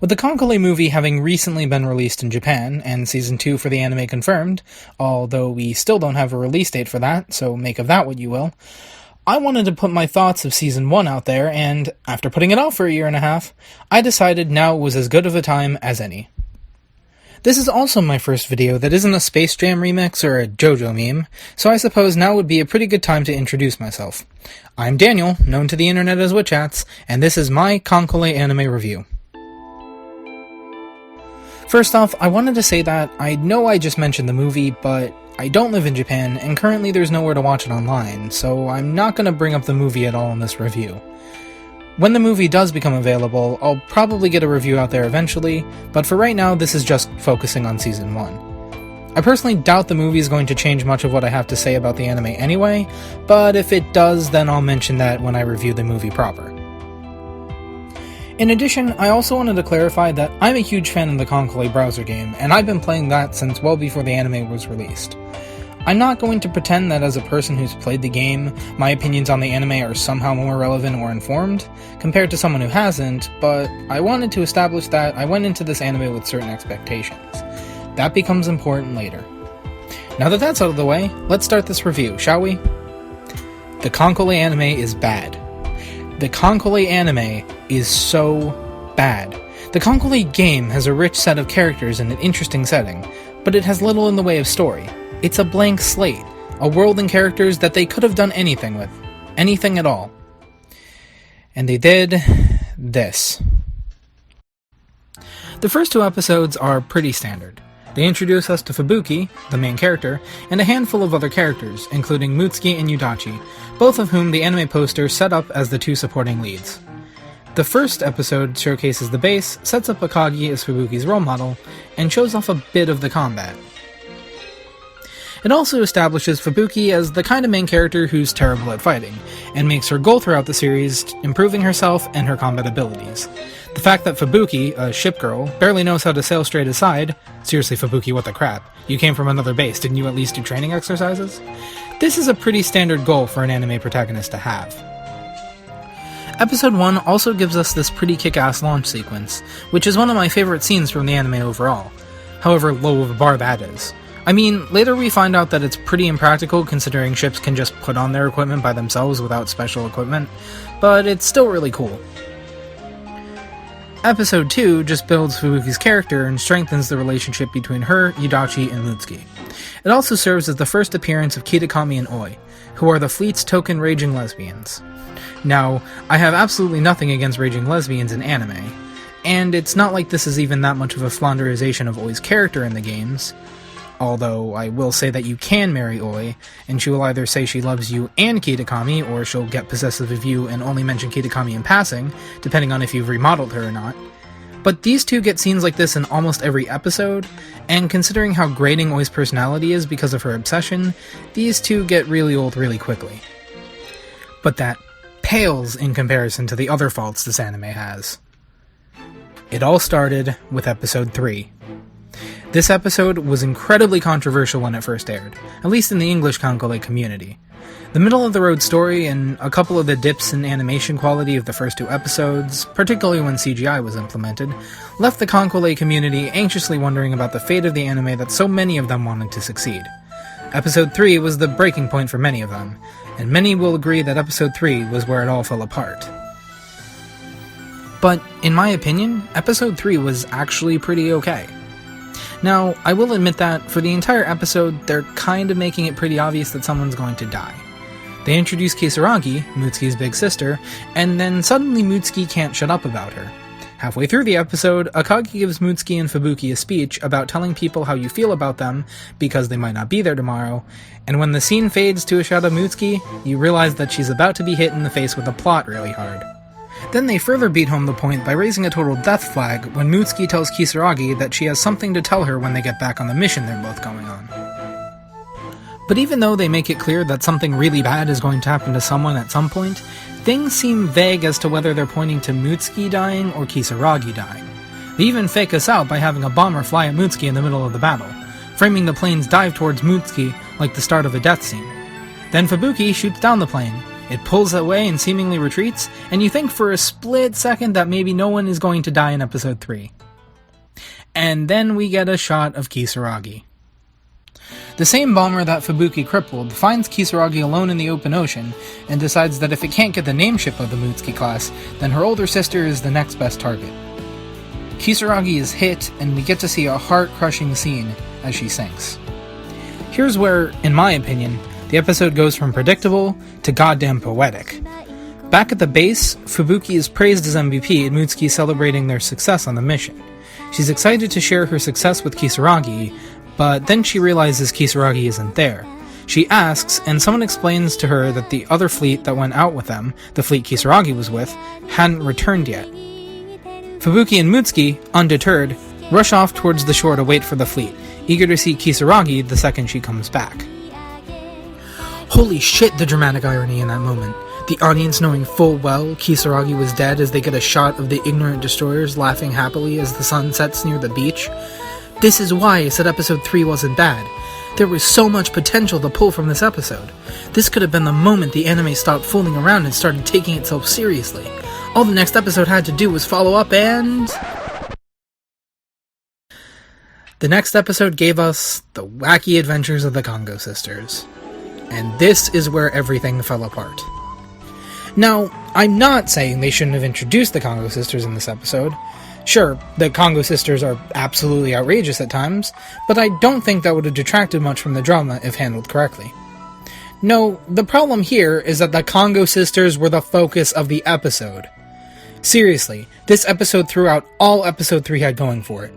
With the KanColle movie having recently been released in Japan, and Season 2 for the anime confirmed, although we still don't have a release date for that, so make of that what you will, I wanted to put my thoughts of Season 1 out there, and after putting it off for a year and a half, I decided now was as good of a time as any. This is also my first video that isn't a Space Jam remix or a JoJo meme, so I suppose now would be a pretty good time to introduce myself. I'm Daniel, known to the internet as Witchats, and this is my KanColle anime review. First off, I wanted to say that I know I just mentioned the movie, but I don't live in Japan, and currently there's nowhere to watch it online, so I'm not going to bring up the movie at all in this review. When the movie does become available, I'll probably get a review out there eventually, but for right now this is just focusing on Season 1. I personally doubt the movie is going to change much of what I have to say about the anime anyway, but if it does, then I'll mention that when I review the movie proper. In addition, I also wanted to clarify that I'm a huge fan of the KanColle browser game, and I've been playing that since well before the anime was released. I'm not going to pretend that as a person who's played the game, my opinions on the anime are somehow more relevant or informed, compared to someone who hasn't, but I wanted to establish that I went into this anime with certain expectations. That becomes important later. Now that that's out of the way, let's start this review, shall we? The KanColle anime is bad. The KanColle anime is so bad. The KanColle game has a rich set of characters and an interesting setting, but it has little in the way of story. It's a blank slate, a world and characters that they could have done anything with. Anything at all. And they did this. The first two episodes are pretty standard. They introduce us to Fubuki, the main character, and a handful of other characters, including Mutsuki and Yudachi, both of whom the anime poster set up as the two supporting leads. The first episode showcases the base, sets up Akagi as Fubuki's role model, and shows off a bit of the combat. It also establishes Fubuki as the kind of main character who's terrible at fighting, and makes her goal throughout the series improving herself and her combat abilities. The fact that Fubuki, a ship girl, barely knows how to sail straight aside — seriously Fubuki, what the crap, you came from another base, didn't you at least do training exercises? This is a pretty standard goal for an anime protagonist to have. Episode 1 also gives us this pretty kick-ass launch sequence, which is one of my favorite scenes from the anime overall, however low of a bar that is. I mean, later we find out that it's pretty impractical considering ships can just put on their equipment by themselves without special equipment, but it's still really cool. Episode 2 just builds Fubuki's character and strengthens the relationship between her, Yudachi, and Mutsuki. It also serves as the first appearance of Kitakami and Oi, who are the fleet's token raging lesbians. Now, I have absolutely nothing against raging lesbians in anime, and it's not like this is even that much of a flanderization of Oi's character in the games. Although, I will say that you can marry Oi, and she will either say she loves you and Kitakami, or she'll get possessive of you and only mention Kitakami in passing, depending on if you've remodeled her or not. But these two get scenes like this in almost every episode, and considering how grating Oi's personality is because of her obsession, these two get really old really quickly. But that pales in comparison to the other faults this anime has. It all started with Episode 3. This episode was incredibly controversial when it first aired, at least in the English KanColle community. The middle-of-the-road story and a couple of the dips in animation quality of the first two episodes, particularly when CGI was implemented, left the KanColle community anxiously wondering about the fate of the anime that so many of them wanted to succeed. Episode 3 was the breaking point for many of them, and many will agree that Episode 3 was where it all fell apart. But, in my opinion, Episode 3 was actually pretty okay. Now, I will admit that, for the entire episode, they're kind of making it pretty obvious that someone's going to die. They introduce Kisaragi, Mutsuki's big sister, and then suddenly Mutsuki can't shut up about her. Halfway through the episode, Akagi gives Mutsuki and Fubuki a speech about telling people how you feel about them, because they might not be there tomorrow, and when the scene fades to a shot of Mutsuki, you realize that she's about to be hit in the face with a plot really hard. Then they further beat home the point by raising a total death flag when Mutsuki tells Kisaragi that she has something to tell her when they get back on the mission they're both going on. But even though they make it clear that something really bad is going to happen to someone at some point, things seem vague as to whether they're pointing to Mutsuki dying or Kisaragi dying. They even fake us out by having a bomber fly at Mutsuki in the middle of the battle, framing the plane's dive towards Mutsuki like the start of a death scene. Then Fubuki shoots down the plane, It pulls away and seemingly retreats, and you think for a split second that maybe no one is going to die in episode 3. And then we get a shot of Kisaragi. The same bomber that Fubuki crippled finds Kisaragi alone in the open ocean, and decides that if it can't get the nameship of the Mutsuki class, then her older sister is the next best target. Kisaragi is hit, and we get to see a heart-crushing scene as she sinks. Here's where, in my opinion, the episode goes from predictable to goddamn poetic. Back at the base, Fubuki is praised as MVP and Mutsuki celebrating their success on the mission. She's excited to share her success with Kisaragi, but then she realizes Kisaragi isn't there. She asks, and someone explains to her that the other fleet that went out with them, the fleet Kisaragi was with, hadn't returned yet. Fubuki and Mutsuki, undeterred, rush off towards the shore to wait for the fleet, eager to see Kisaragi the second she comes back. Holy shit, the dramatic irony in that moment. The audience knowing full well Kisaragi was dead as they get a shot of the ignorant destroyers laughing happily as the sun sets near the beach. This is why I said episode 3 wasn't bad. There was so much potential to pull from this episode. This could have been the moment the anime stopped fooling around and started taking itself seriously. All the next episode had to do was follow up and... The next episode gave us the wacky adventures of the Kongo sisters. And this is where everything fell apart. Now, I'm not saying they shouldn't have introduced the Kongo sisters in this episode. Sure, the Kongo sisters are absolutely outrageous at times, but I don't think that would have detracted much from the drama if handled correctly. No, the problem here is that the Kongo sisters were the focus of the episode. Seriously, this episode threw out all episode 3 had going for it.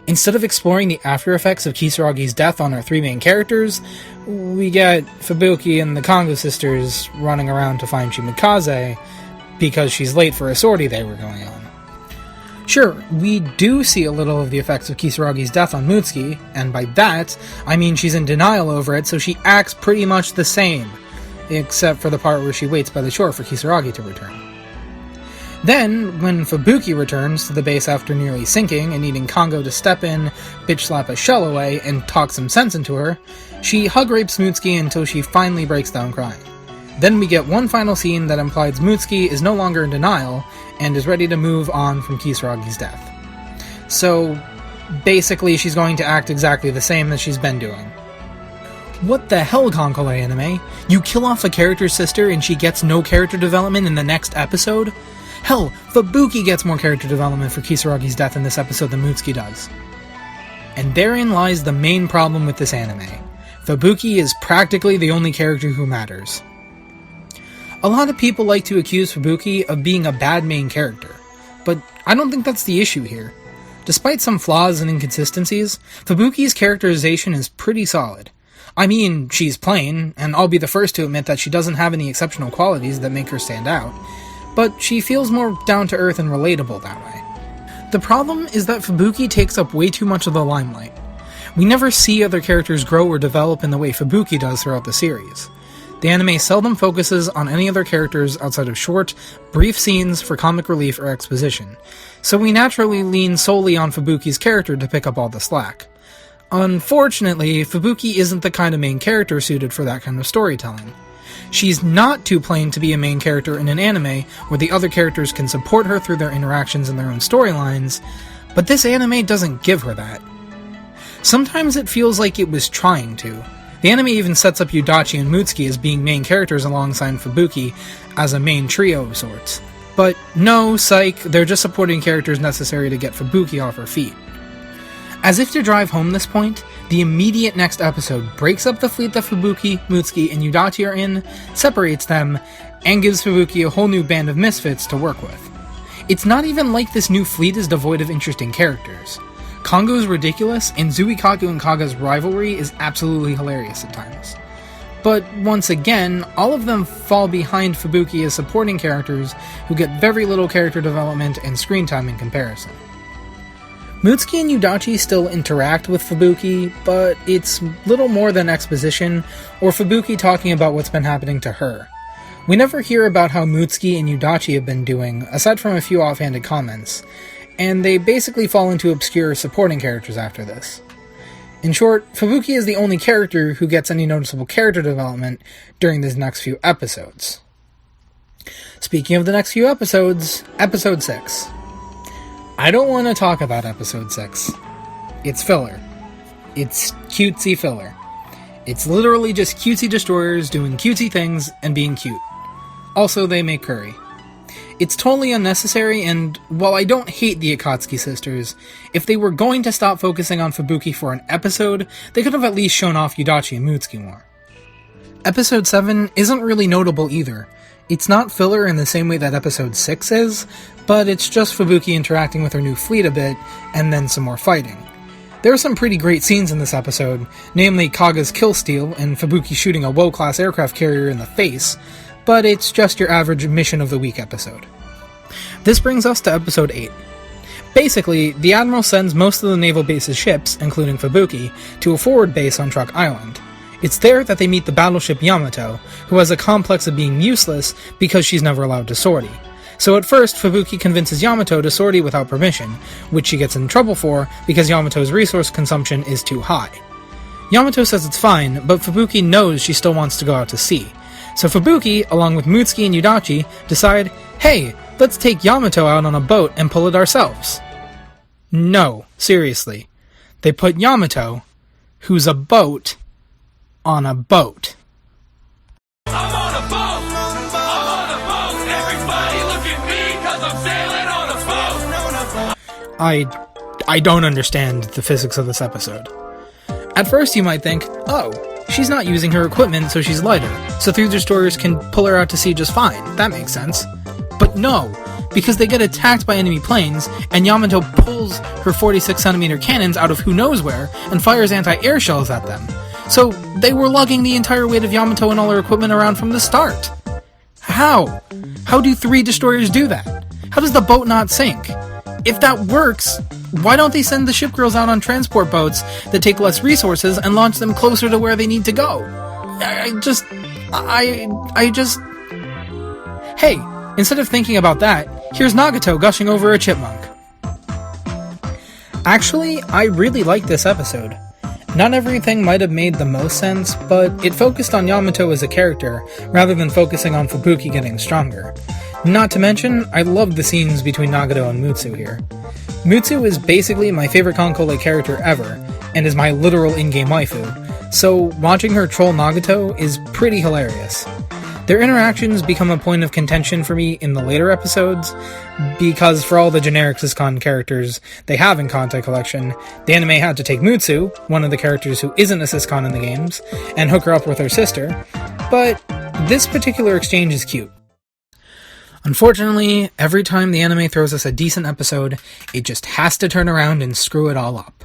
Instead of exploring the after effects of Kisaragi's death on our 3 main characters, we get Fubuki and the Kongo sisters running around to find Shimikaze because she's late for a sortie they were going on. Sure, we do see a little of the effects of Kisaragi's death on Mutsuki, and by that, I mean she's in denial over it, so she acts pretty much the same, except for the part where she waits by the shore for Kisaragi to return. Then, when Fubuki returns to the base after nearly sinking and needing Kongo to step in, bitch slap a shell away, and talk some sense into her, she hug rapes Mutsuki until she finally breaks down crying. Then we get one final scene that implies Mutsuki is no longer in denial, and is ready to move on from Kisaragi's death. So, basically she's going to act exactly the same as she's been doing. What the hell, KanColle anime? You kill off a character's sister and she gets no character development in the next episode? Hell, Fubuki gets more character development for Kisaragi's death in this episode than Mutsuki does. And therein lies the main problem with this anime. Fubuki is practically the only character who matters. A lot of people like to accuse Fubuki of being a bad main character, but I don't think that's the issue here. Despite some flaws and inconsistencies, Fubuki's characterization is pretty solid. I mean, she's plain, and I'll be the first to admit that she doesn't have any exceptional qualities that make her stand out, but she feels more down-to-earth and relatable that way. The problem is that Fubuki takes up way too much of the limelight. We never see other characters grow or develop in the way Fubuki does throughout the series. The anime seldom focuses on any other characters outside of short, brief scenes for comic relief or exposition, so we naturally lean solely on Fubuki's character to pick up all the slack. Unfortunately, Fubuki isn't the kind of main character suited for that kind of storytelling. She's not too plain to be a main character in an anime where the other characters can support her through their interactions and their own storylines, but this anime doesn't give her that. Sometimes it feels like it was trying to. The anime even sets up Yudachi and Mutsuki as being main characters alongside Fubuki as a main trio of sorts. But no, psych, they're just supporting characters necessary to get Fubuki off her feet. As if to drive home this point, the immediate next episode breaks up the fleet that Fubuki, Mutsuki, and Yudachi are in, separates them, and gives Fubuki a whole new band of misfits to work with. It's not even like this new fleet is devoid of interesting characters. Kongo is ridiculous, and Zuikaku and Kaga's rivalry is absolutely hilarious at times. But once again, all of them fall behind Fubuki as supporting characters who get very little character development and screen time in comparison. Mutsuki and Yudachi still interact with Fubuki, but it's little more than exposition, or Fubuki talking about what's been happening to her. We never hear about how Mutsuki and Yudachi have been doing, aside from a few offhanded comments, and they basically fall into obscure supporting characters after this. In short, Fubuki is the only character who gets any noticeable character development during these next few episodes. Speaking of the next few episodes, Episode 6. I don't want to talk about Episode 6. It's filler. It's cutesy filler. It's literally just cutesy destroyers doing cutesy things and being cute. Also, they make curry. It's totally unnecessary, and while I don't hate the Akatsuki sisters, if they were going to stop focusing on Fubuki for an episode, they could have at least shown off Yudachi and Mutsuki more. Episode 7 isn't really notable either. It's not filler in the same way that Episode 6 is, but it's just Fubuki interacting with her new fleet a bit, and then some more fighting. There are some pretty great scenes in this episode, namely Kaga's kill steal and Fubuki shooting a low-class aircraft carrier in the face, but it's just your average Mission of the Week episode. This brings us to Episode 8. Basically, the Admiral sends most of the Naval Base's ships, including Fubuki, to a forward base on Truck Island. It's there that they meet the battleship Yamato, who has a complex of being useless because she's never allowed to sortie. So at first, Fubuki convinces Yamato to sortie without permission, which she gets in trouble for because Yamato's resource consumption is too high. Yamato says it's fine, but Fubuki knows she still wants to go out to sea. So Fubuki, along with Mutsuki and Yudachi, decide, hey, let's take Yamato out on a boat and pull it ourselves. No, seriously. They put Yamato, who's a boat, on a boat. I'm on a boat! I'm on a boat! Everybody look at me, cause I'm sailing on a boat! I don't understand the physics of this episode. At first you might think, oh, she's not using her equipment so she's lighter, so 3 destroyers can pull her out to sea just fine. That makes sense. But no, because they get attacked by enemy planes, and Yamato pulls her 46cm cannons out of who knows where, and fires anti-air shells at them. So they were lugging the entire weight of Yamato and all her equipment around from the start. How? How do 3 destroyers do that? How does the boat not sink? If that works, why don't they send the Shipgirls out on transport boats that take less resources and launch them closer to where they need to go? Hey, instead of thinking about that, here's Nagato gushing over a chipmunk. Actually, I really like this episode. Not everything might have made the most sense, but it focused on Yamato as a character, rather than focusing on Fubuki getting stronger. Not to mention, I love the scenes between Nagato and Mutsu here. Mutsu is basically my favorite KanColle character ever, and is my literal in-game waifu, so watching her troll Nagato is pretty hilarious. Their interactions become a point of contention for me in the later episodes, because for all the generic Syscon characters they have in Kantai Collection, the anime had to take Mutsu, one of the characters who isn't a Syscon in the games, and hook her up with her sister, but this particular exchange is cute. Unfortunately, every time the anime throws us a decent episode, it just has to turn around and screw it all up.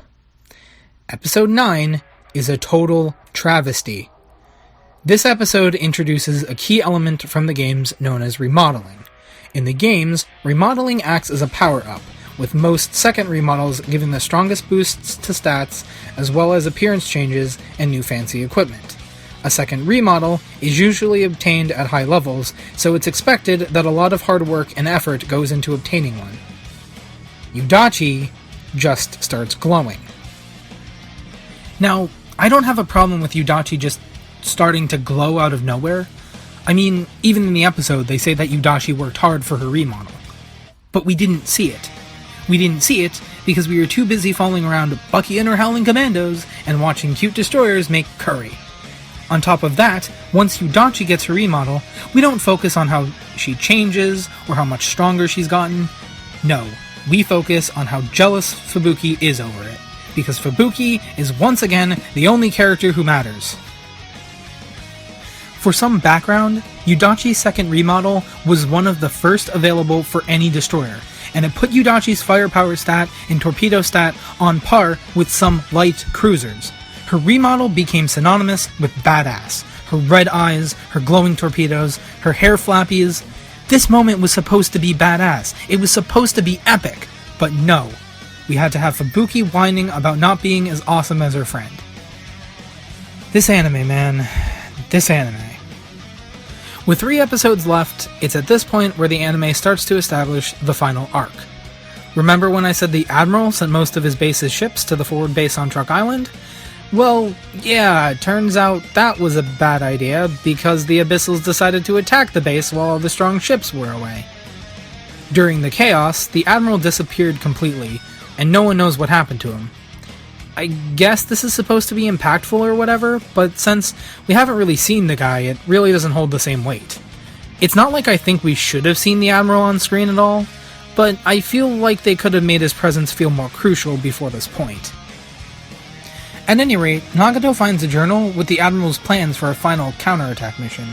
Episode 9 is a total travesty. This episode introduces a key element from the games known as remodeling. In the games, remodeling acts as a power-up, with most second remodels giving the strongest boosts to stats, as well as appearance changes and new fancy equipment. A second remodel is usually obtained at high levels, so it's expected that a lot of hard work and effort goes into obtaining one. Yudachi just starts glowing. Now, I don't have a problem with Yudachi just starting to glow out of nowhere. I mean, even in the episode, they say that Yudachi worked hard for her remodel. But we didn't see it. We didn't see it because we were too busy following around Bucky and her Howling Commandos and watching cute destroyers make curry. On top of that, once Yudachi gets her remodel, we don't focus on how she changes or how much stronger she's gotten. No, we focus on how jealous Fubuki is over it, because Fubuki is once again the only character who matters. For some background, Yudachi's second remodel was one of the first available for any destroyer, and it put Yudachi's firepower stat and torpedo stat on par with some light cruisers. Her remodel became synonymous with badass. Her red eyes, her glowing torpedoes, her hair flappies. This moment was supposed to be badass. It was supposed to be epic. But no. We had to have Fubuki whining about not being as awesome as her friend. This anime, man. This anime. With 3 episodes left, it's at this point where the anime starts to establish the final arc. Remember when I said the Admiral sent most of his base's ships to the forward base on Truck Island? Well, yeah, it turns out that was a bad idea because the Abyssals decided to attack the base while all the strong ships were away. During the chaos, the Admiral disappeared completely, and no one knows what happened to him. I guess this is supposed to be impactful or whatever, but since we haven't really seen the guy, it really doesn't hold the same weight. It's not like I think we should have seen the Admiral on screen at all, but I feel like they could have made his presence feel more crucial before this point. At any rate, Nagato finds a journal with the Admiral's plans for a final counterattack mission,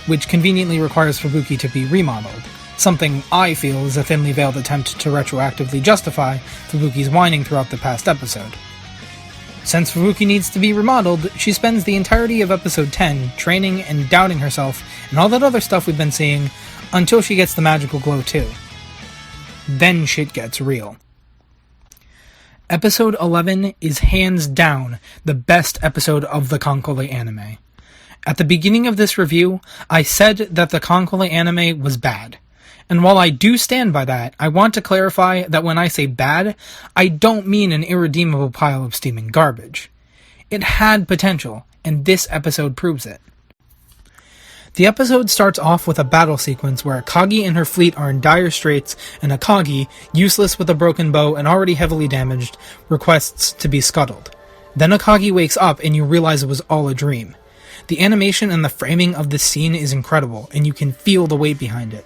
which conveniently requires Fubuki to be remodeled, something I feel is a thinly veiled attempt to retroactively justify Fubuki's whining throughout the past episode. Since Fubuki needs to be remodeled, she spends the entirety of episode 10 training and doubting herself and all that other stuff we've been seeing until she gets the magical glow too. Then shit gets real. Episode 11 is hands down the best episode of the KanColle anime. At the beginning of this review, I said that the KanColle anime was bad. And while I do stand by that, I want to clarify that when I say bad, I don't mean an irredeemable pile of steaming garbage. It had potential, and this episode proves it. The episode starts off with a battle sequence where Akagi and her fleet are in dire straits, and Akagi, useless with a broken bow and already heavily damaged, requests to be scuttled. Then Akagi wakes up and you realize it was all a dream. The animation and the framing of this scene is incredible, and you can feel the weight behind it.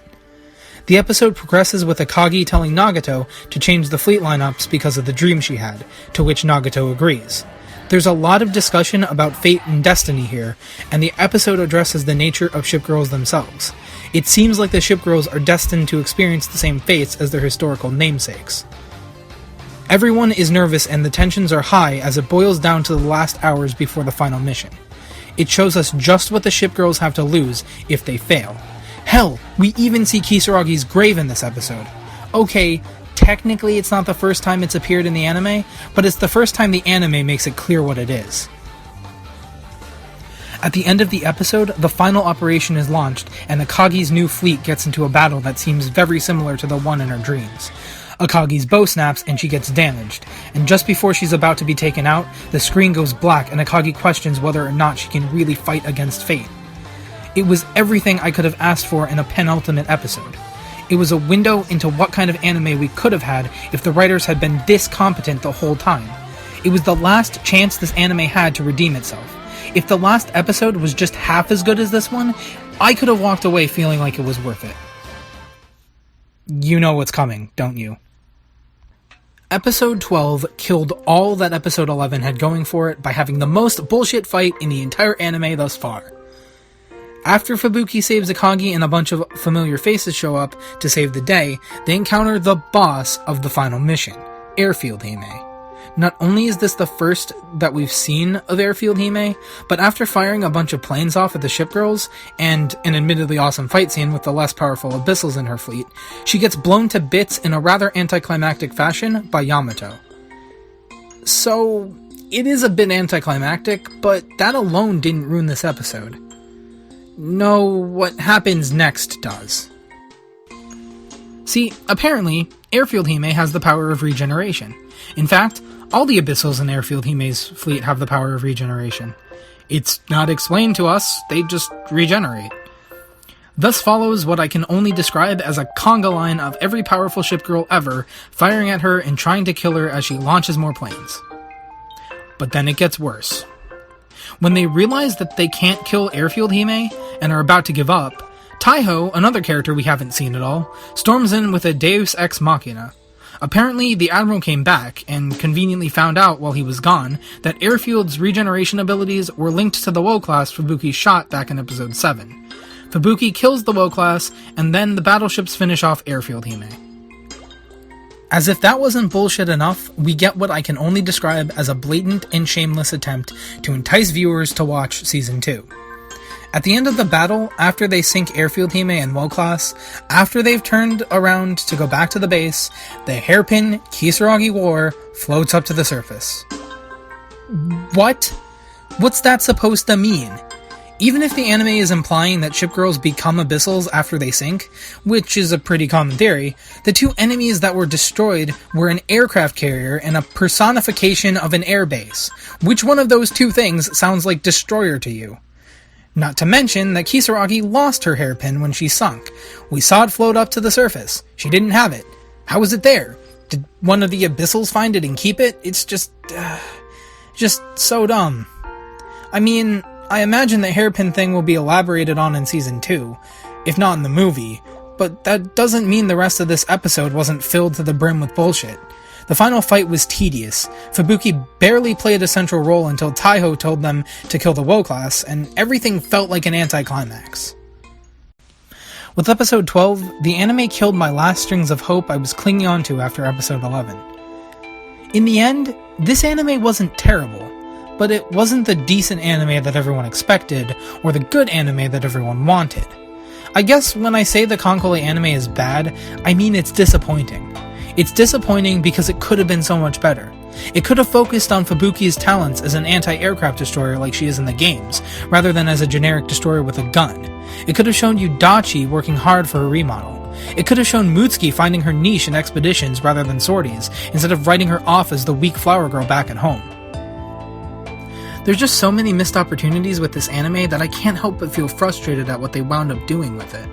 The episode progresses with Akagi telling Nagato to change the fleet lineups because of the dream she had, to which Nagato agrees. There's a lot of discussion about fate and destiny here, and the episode addresses the nature of shipgirls themselves. It seems like the shipgirls are destined to experience the same fates as their historical namesakes. Everyone is nervous and the tensions are high as it boils down to the last hours before the final mission. It shows us just what the shipgirls have to lose if they fail. Hell, we even see Kisaragi's grave in this episode. Okay, technically it's not the first time it's appeared in the anime, but it's the first time the anime makes it clear what it is. At the end of the episode, the final operation is launched, and Akagi's new fleet gets into a battle that seems very similar to the one in her dreams. Akagi's bow snaps and she gets damaged, and just before she's about to be taken out, the screen goes black and Akagi questions whether or not she can really fight against fate. It was everything I could have asked for in a penultimate episode. It was a window into what kind of anime we could have had if the writers had been this competent the whole time. It was the last chance this anime had to redeem itself. If the last episode was just half as good as this one, I could have walked away feeling like it was worth it. You know what's coming, don't you? Episode 12 killed all that Episode 11 had going for it by having the most bullshit fight in the entire anime thus far. After Fubuki saves Akagi and a bunch of familiar faces show up to save the day, they encounter the boss of the final mission, Airfield Hime. Not only is this the first that we've seen of Airfield Hime, but after firing a bunch of planes off at the shipgirls, and an admittedly awesome fight scene with the less powerful Abyssals in her fleet, she gets blown to bits in a rather anticlimactic fashion by Yamato. So, it is a bit anticlimactic, but that alone didn't ruin this episode. No, what happens next does. See, apparently, Airfield Hime has the power of regeneration. In fact, all the Abyssals in Airfield Hime's fleet have the power of regeneration. It's not explained to us, they just regenerate. Thus follows what I can only describe as a conga line of every powerful shipgirl ever, firing at her and trying to kill her as she launches more planes. But then it gets worse. When they realize that they can't kill Airfield Hime, and are about to give up, Taiho, another character we haven't seen at all, storms in with a Deus Ex Machina. Apparently, the Admiral came back, and conveniently found out while he was gone, that Airfield's regeneration abilities were linked to the Woe class Fubuki shot back in Episode 7. Fubuki kills the Woe class, and then the battleships finish off Airfield Hime. As if that wasn't bullshit enough, we get what I can only describe as a blatant and shameless attempt to entice viewers to watch Season 2. At the end of the battle, after they sink Airfield Hime and Woe class, after they've turned around to go back to the base, the hairpin Kisaragi War floats up to the surface. What? What's that supposed to mean? Even if the anime is implying that shipgirls become abyssals after they sink, which is a pretty common theory, the two enemies that were destroyed were an aircraft carrier and a personification of an airbase. Which one of those two things sounds like destroyer to you? Not to mention that Kisaragi lost her hairpin when she sunk. We saw it float up to the surface. She didn't have it. How was it there? Did one of the abyssals find it and keep it? It's just so dumb. I mean, I imagine the hairpin thing will be elaborated on in Season 2, if not in the movie, but that doesn't mean the rest of this episode wasn't filled to the brim with bullshit. The final fight was tedious. Fubuki barely played a central role until Taiho told them to kill the Woe class, and everything felt like an anticlimax. With episode 12, the anime killed my last strings of hope I was clinging onto after episode 11. In the end, this anime wasn't terrible, but it wasn't the decent anime that everyone expected, or the good anime that everyone wanted. I guess when I say the KanColle anime is bad, I mean it's disappointing. It's disappointing because it could have been so much better. It could have focused on Fubuki's talents as an anti-aircraft destroyer like she is in the games, rather than as a generic destroyer with a gun. It could have shown Yudachi working hard for a remodel. It could have shown Mutsuki finding her niche in expeditions rather than sorties, instead of writing her off as the weak flower girl back at home. There's just so many missed opportunities with this anime that I can't help but feel frustrated at what they wound up doing with it.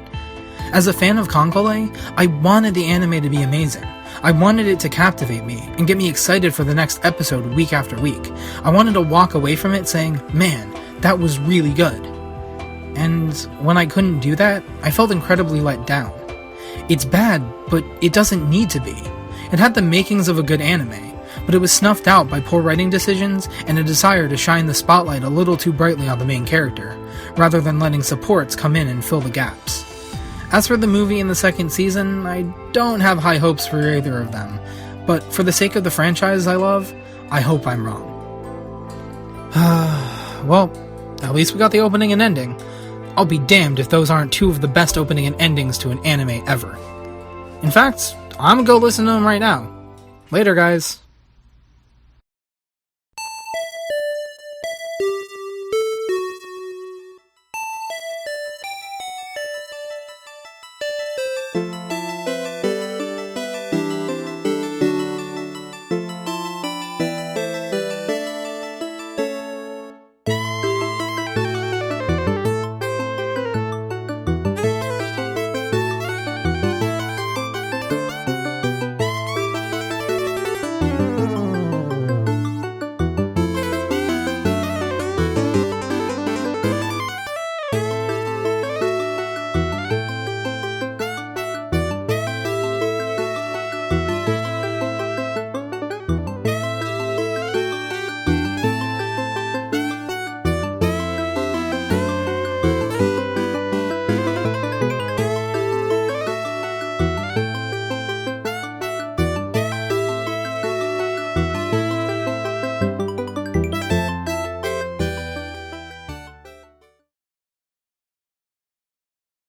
As a fan of KanColle, I wanted the anime to be amazing. I wanted it to captivate me and get me excited for the next episode week after week. I wanted to walk away from it saying, man, that was really good. And when I couldn't do that, I felt incredibly let down. It's bad, but it doesn't need to be. It had the makings of a good anime, but it was snuffed out by poor writing decisions and a desire to shine the spotlight a little too brightly on the main character, rather than letting supports come in and fill the gaps. As for the movie and the second season, I don't have high hopes for either of them, but for the sake of the franchise I love, I hope I'm wrong. Well, at least we got the opening and ending. I'll be damned if those aren't two of the best opening and endings to an anime ever. In fact, I'm gonna go listen to them right now. Later, guys.